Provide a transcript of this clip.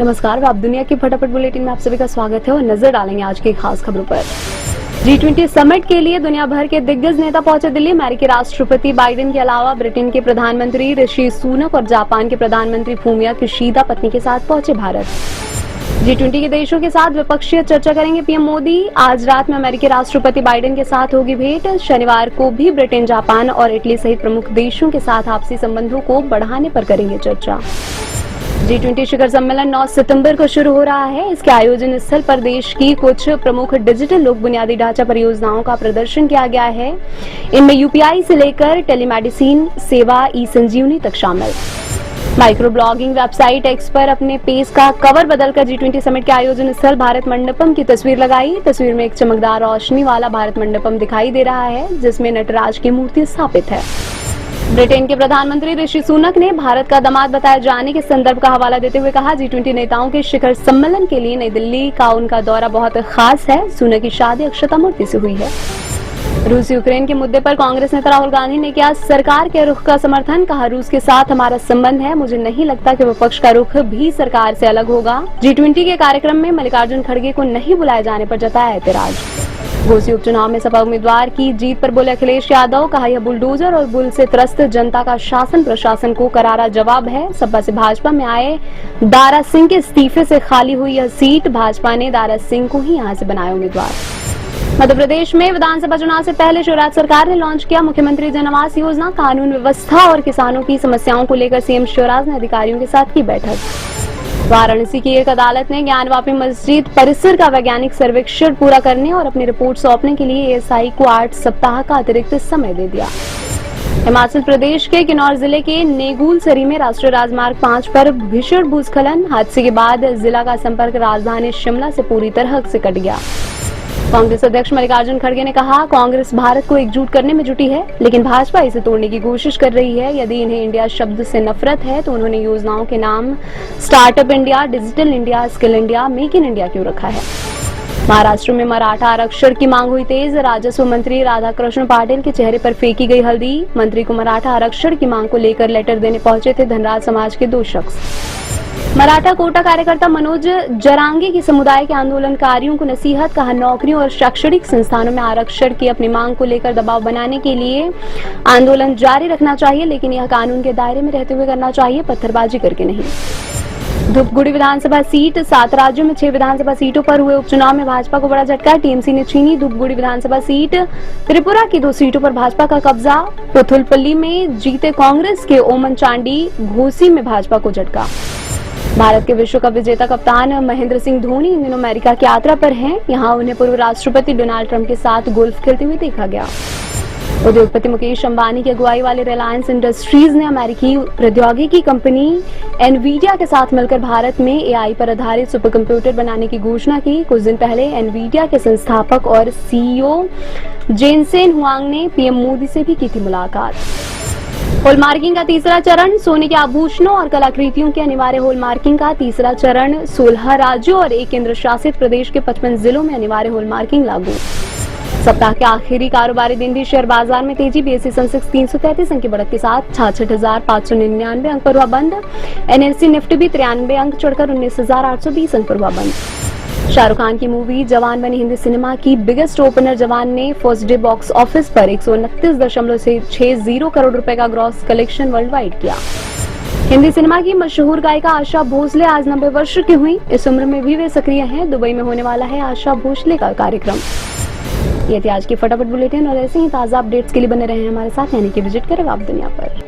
नमस्कार, आप दुनिया की फटाफट बुलेटिन में आप सभी का स्वागत है और नजर डालेंगे आज की खास खबरों पर। G20 समिट के लिए दुनिया भर के दिग्गज नेता पहुंचे दिल्ली। अमेरिकी राष्ट्रपति बाइडेन के अलावा ब्रिटेन के प्रधानमंत्री ऋषि सुनक और जापान के प्रधानमंत्री फूमियो किशीदा पत्नी के साथ पहुंचे भारत। G20 के देशों के साथ द्विपक्षीय चर्चा करेंगे पीएम मोदी। आज रात में अमेरिकी राष्ट्रपति बाइडेन के साथ होगी भेंट। शनिवार को भी ब्रिटेन, जापान और इटली सहित प्रमुख देशों के साथ आपसी संबंधों को बढ़ाने पर करेंगे चर्चा। G20 शिखर सम्मेलन 9 सितंबर को शुरू हो रहा है। इसके आयोजन स्थल पर देश की कुछ प्रमुख डिजिटल लोक बुनियादी ढांचा परियोजनाओं का प्रदर्शन किया गया है। इनमें यूपीआई से लेकर टेलीमेडिसिन सेवा, ई संजीवनी तक शामिल। माइक्रो ब्लॉगिंग वेबसाइट एक्स पर अपने पेज का कवर बदलकर G20 समिट के आयोजन स्थल भारत मंडपम की तस्वीर लगाई। तस्वीर में एक चमकदार रोशनी वाला भारत मंडपम दिखाई दे रहा है, जिसमें नटराज की मूर्ति स्थापित है। ब्रिटेन के प्रधानमंत्री ऋषि सुनक ने भारत का दामाद बताए जाने के संदर्भ का हवाला देते हुए कहा, G20 नेताओं के शिखर सम्मेलन के लिए नई दिल्ली का उनका दौरा बहुत खास है। सुनक की शादी अक्षता मूर्ति से हुई है। रूस यूक्रेन के मुद्दे पर कांग्रेस नेता राहुल गांधी ने किया सरकार के रुख का समर्थन। कहा, रूस के साथ हमारा संबंध है, मुझे नहीं लगता कि विपक्ष का रुख भी सरकार से अलग होगा। G20 के कार्यक्रम में मल्लिकार्जुन खड़गे को नहीं बुलाए जाने पर जताया ऐतराज। घोसी उपचुनाव में सपा उम्मीदवार की जीत पर बोले अखिलेश यादव। कहा, यह बुलडोजर और बुल से त्रस्त जनता का शासन प्रशासन को करारा जवाब है। सपा से भाजपा में आए दारा सिंह के इस्तीफे से खाली हुई यह सीट, भाजपा ने दारा सिंह को ही यहां से बनाया उम्मीदवार। मध्य प्रदेश में विधानसभा चुनाव से पहले शिवराज सरकार ने लॉन्च किया मुख्यमंत्री जन आवास योजना। कानून व्यवस्था और किसानों की समस्याओं को लेकर सीएम शिवराज ने अधिकारियों के साथ की बैठक। वाराणसी की एक अदालत ने ज्ञानवापी मस्जिद परिसर का वैज्ञानिक सर्वेक्षण पूरा करने और अपनी रिपोर्ट सौंपने के लिए एएसआई को 8 सप्ताह का अतिरिक्त समय दे दिया। हिमाचल प्रदेश के किन्नौर जिले के नेगुलसरी में राष्ट्रीय राजमार्ग 5 पर भीषण भूस्खलन। हादसे के बाद जिला का संपर्क राजधानी शिमला से पूरी तरह से कट गया। कांग्रेस अध्यक्ष मल्लिकार्जुन खड़गे ने कहा, कांग्रेस भारत को एकजुट करने में जुटी है, लेकिन भाजपा इसे तोड़ने की कोशिश कर रही है। यदि इन्हें इंडिया शब्द से नफरत है तो उन्होंने योजनाओं के नाम startup India, digital India, skill India, make in India क्यों रखा है। महाराष्ट्र में मराठा आरक्षण की मांग हुई तेज। राजस्व मंत्री राधाकृष्ण पाटिल के चेहरे पर फेंकी गई हल्दी। मंत्री को मराठा आरक्षण की मांग को लेकर लेटर देने पहुंचे थे धनराज समाज के 2 शख्स। मराठा कोटा कार्यकर्ता मनोज जरांगे की समुदाय के आंदोलनकारियों को नसीहत। कहा, नौकरियों और शैक्षणिक संस्थानों में आरक्षण की अपनी मांग को लेकर दबाव बनाने के लिए आंदोलन जारी रखना चाहिए, लेकिन यह कानून के दायरे में रहते हुए करना चाहिए, पत्थरबाजी करके नहीं। धूपगुड़ी विधानसभा सीट। 7 राज्यों में 6 विधानसभा सीटों पर हुए उपचुनाव में भाजपा को बड़ा झटका। टीएमसी ने छीनी धूपगुड़ी विधानसभा सीट। त्रिपुरा की 2 सीटों पर भाजपा का कब्जा। पुथुलपल्ली में जीते कांग्रेस के ओमन चांडी। घोसी में भाजपा को झटका। भारत के विश्व कप विजेता कप्तान महेंद्र सिंह धोनी इन दिनों अमेरिका की यात्रा पर हैं। यहां उन्हें पूर्व राष्ट्रपति डोनाल्ड ट्रंप के साथ गोल्फ खेलते हुए देखा गया। उद्योगपति मुकेश अंबानी की अगुवाई वाले रिलायंस इंडस्ट्रीज ने अमेरिकी प्रौद्योगिकी कंपनी एनवीडिया के साथ मिलकर भारत में एआई पर आधारित सुपर कंप्यूटर बनाने की घोषणा की। कुछ दिन पहले एनवीडिया के संस्थापक और सीईओ जेनसेन हुआंग ने पीएम मोदी से भी की थी मुलाकात। हॉलमार्किंग का तीसरा चरण। सोने के आभूषणों और कलाकृतियों की अनिवार्य हॉलमार्किंग का तीसरा चरण। 16 राज्यों और 1 केंद्र शासित प्रदेश के 55 जिलों में अनिवार्य हॉलमार्किंग लागू। सप्ताह के आखिरी कारोबारी दिन भी शेयर बाजार में तेजी। बीएसई सेंसेक्स 333 अंक की बढ़त के साथ 66,599 अंक पर हुआ बंद। एनएसई निफ्टी भी 93 अंक चढ़कर 19,820 अंक पर हुआ बंद। शाहरुख खान की मूवी जवान बनी हिंदी सिनेमा की बिगेस्ट ओपनर। जवान ने फर्स्ट डे बॉक्स ऑफिस पर 129.60 करोड़ रुपए का ग्रॉस कलेक्शन वर्ल्ड वाइड किया। हिंदी सिनेमा की मशहूर गायिका आशा भोसले आज 90 वर्ष की हुई। इस उम्र में भी वे सक्रिय हैं। दुबई में होने वाला है आशा भोसले का कार्यक्रम। ये थी आज की फटाफट बुलेटिन और ऐसे ही ताज़ा अपडेट्स के लिए बने रहे हमारे साथ, यानी कि विजिट करें आप दुनिया पर।